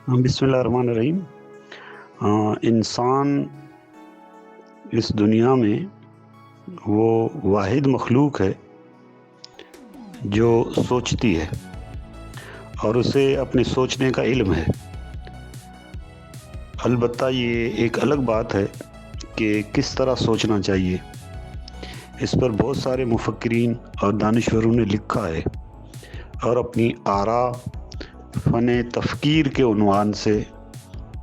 بسم اللہ الرحمن الرحیم۔ انسان اس دنیا میں وہ واحد مخلوق ہے جو سوچتی ہے اور اسے اپنے سوچنے کا علم ہے۔ البتہ یہ ایک الگ بات ہے کہ کس طرح سوچنا چاہیے۔ اس پر بہت سارے مفکرین اور دانشوروں نے لکھا ہے اور اپنی آراء فن تفکیر کے عنوان سے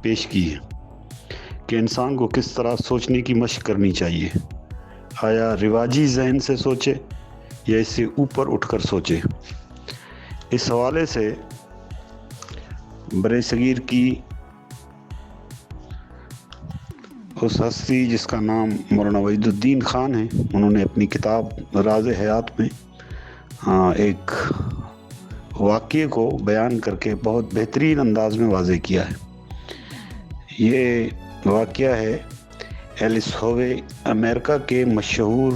پیش کی ہے کہ انسان کو کس طرح سوچنے کی مشق کرنی چاہیے۔ آیا رواجی ذہن سے سوچے یا اس سے اوپر اٹھ کر سوچے؟ اس حوالے سے برِ صغیر کی اس ہستی جس کا نام مولانا وحید الدین خان ہے، انہوں نے اپنی کتاب راز حیات میں ایک واقعے کو بیان کر کے بہت بہترین انداز میں واضح کیا ہے۔ یہ واقعہ ہے ایلس ہووے، امریکہ کے مشہور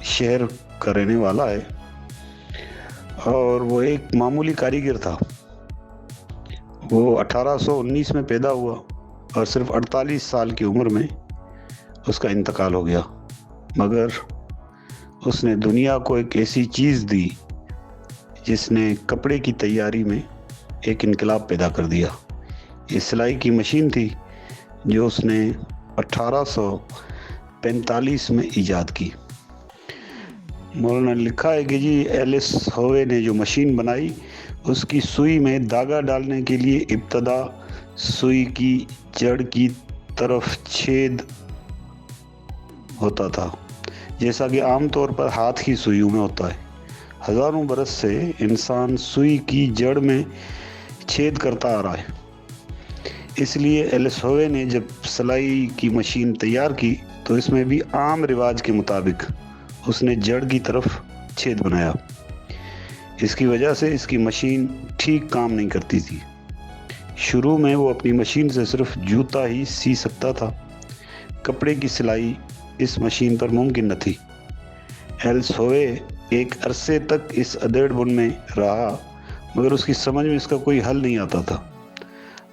شہر کا رہنے والا ہے اور وہ ایک معمولی کاریگر تھا۔ وہ 1819 میں پیدا ہوا اور صرف 48 سال کی عمر میں اس کا انتقال ہو گیا، مگر اس نے دنیا کو ایک ایسی چیز دی جس نے کپڑے کی تیاری میں ایک انقلاب پیدا کر دیا۔ یہ سلائی کی مشین تھی جو اس نے 1845 میں ایجاد کی۔ مولانا نے لکھا ہے کہ ایلس ہووے نے جو مشین بنائی، اس کی سوئی میں دھاگا ڈالنے کے لیے ابتدا سوئی کی جڑ کی طرف چھید ہوتا تھا، جیسا کہ عام طور پر ہاتھ کی سوئیوں میں ہوتا ہے۔ ہزاروں برس سے انسان سوئی کی جڑ میں چھید کرتا آ رہا ہے۔ اس لیے ایلس ہووے نے جب سلائی کی مشین تیار کی تو اس میں بھی عام رواج کے مطابق اس نے جڑ کی طرف چھید بنایا۔ اس کی وجہ سے اس کی مشین ٹھیک کام نہیں کرتی تھی۔ شروع میں وہ اپنی مشین سے صرف جوتا ہی سی سکتا تھا، کپڑے کی سلائی اس مشین پر ممکن نہ تھی۔ ایلس ہووے ایک عرصے تک اس ادھیڑ بن میں رہا، مگر اس کی سمجھ میں اس کا کوئی حل نہیں آتا تھا۔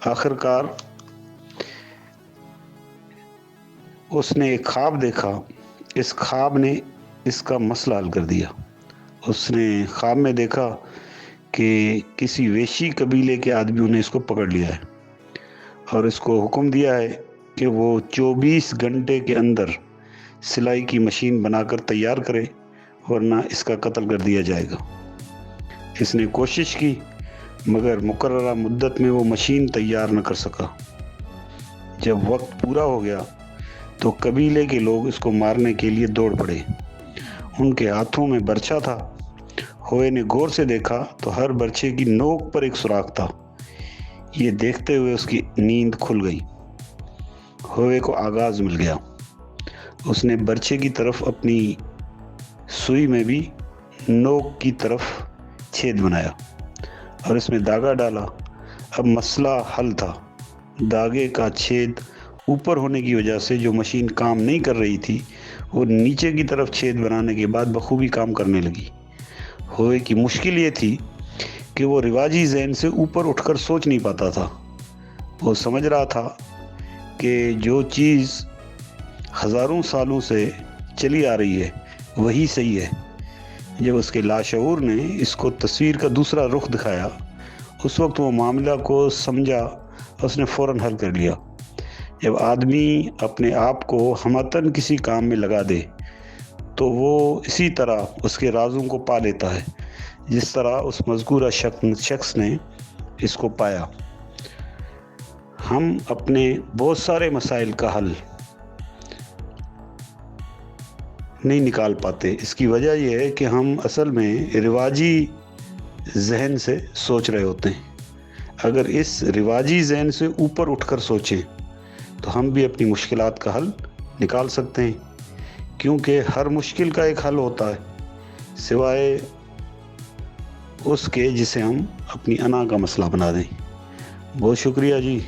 آخر کار اس نے ایک خواب دیکھا۔ اس خواب نے اس کا مسئلہ حل کر دیا۔ اس نے خواب میں دیکھا کہ کسی ویشی قبیلے کے آدمیوں نے اس کو پکڑ لیا ہے اور اس کو حکم دیا ہے کہ وہ 24 گھنٹے کے اندر سلائی کی مشین بنا کر تیار کرے، ورنہ اس کا قتل کر دیا جائے گا۔ اس نے کوشش کی مگر مقررہ مدت میں وہ مشین تیار نہ کر سکا۔ جب وقت پورا ہو گیا تو قبیلے کے لوگ اس کو مارنے کے لیے دوڑ پڑے۔ ان کے ہاتھوں میں برچھا تھا۔ ہووے نے غور سے دیکھا تو ہر برچھے کی نوک پر ایک سوراخ تھا۔ یہ دیکھتے ہوئے اس کی نیند کھل گئی۔ ہووے کو آغاز مل گیا۔ اس نے برچھے کی طرف اپنی سوئی میں بھی نوک کی طرف چھید بنایا اور اس میں دھاگا ڈالا۔ اب مسئلہ حل تھا۔ دھاگے کا چھید اوپر ہونے کی وجہ سے جو مشین کام نہیں کر رہی تھی، وہ نیچے کی طرف چھید بنانے کے بعد بخوبی کام کرنے لگی۔ ہووے کی مشکل یہ تھی کہ وہ رواجی ذہن سے اوپر اٹھ کر سوچ نہیں پاتا تھا۔ وہ سمجھ رہا تھا کہ جو چیز ہزاروں سالوں سے چلی آ رہی ہے وہی صحیح ہے۔ جب اس کے لاشعور نے اس کو تصویر کا دوسرا رخ دکھایا، اس وقت وہ معاملہ کو سمجھا اور اس نے فوراً حل کر لیا۔ جب آدمی اپنے آپ کو ہمتاً کسی کام میں لگا دے تو وہ اسی طرح اس کے رازوں کو پا لیتا ہے جس طرح اس مذکورہ شخص نے اس کو پایا۔ ہم اپنے بہت سارے مسائل کا حل نہیں نکال پاتے۔ اس کی وجہ یہ ہے کہ ہم اصل میں رواجی ذہن سے سوچ رہے ہوتے ہیں۔ اگر اس رواجی ذہن سے اوپر اٹھ کر سوچیں تو ہم بھی اپنی مشکلات کا حل نکال سکتے ہیں، کیونکہ ہر مشکل کا ایک حل ہوتا ہے سوائے اس کے جسے ہم اپنی انا کا مسئلہ بنا دیں۔ بہت شکریہ جی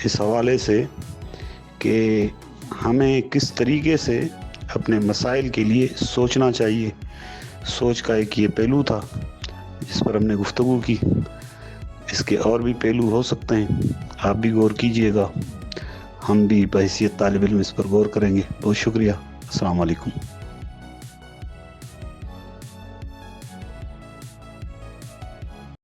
اس حوالے سے کہ ہمیں کس طریقے سے اپنے مسائل کے لیے سوچنا چاہیے۔ سوچ کا ایک یہ پہلو تھا۔ جس پر ہم نے گفتگو کی، اس کے اور بھی پہلو ہو سکتے ہیں، آپ بھی غور کیجئے گا، ہم بھی بحیثیت طالب علم اس پر غور کریں گے۔ بہت شکریہ، السلام علیکم۔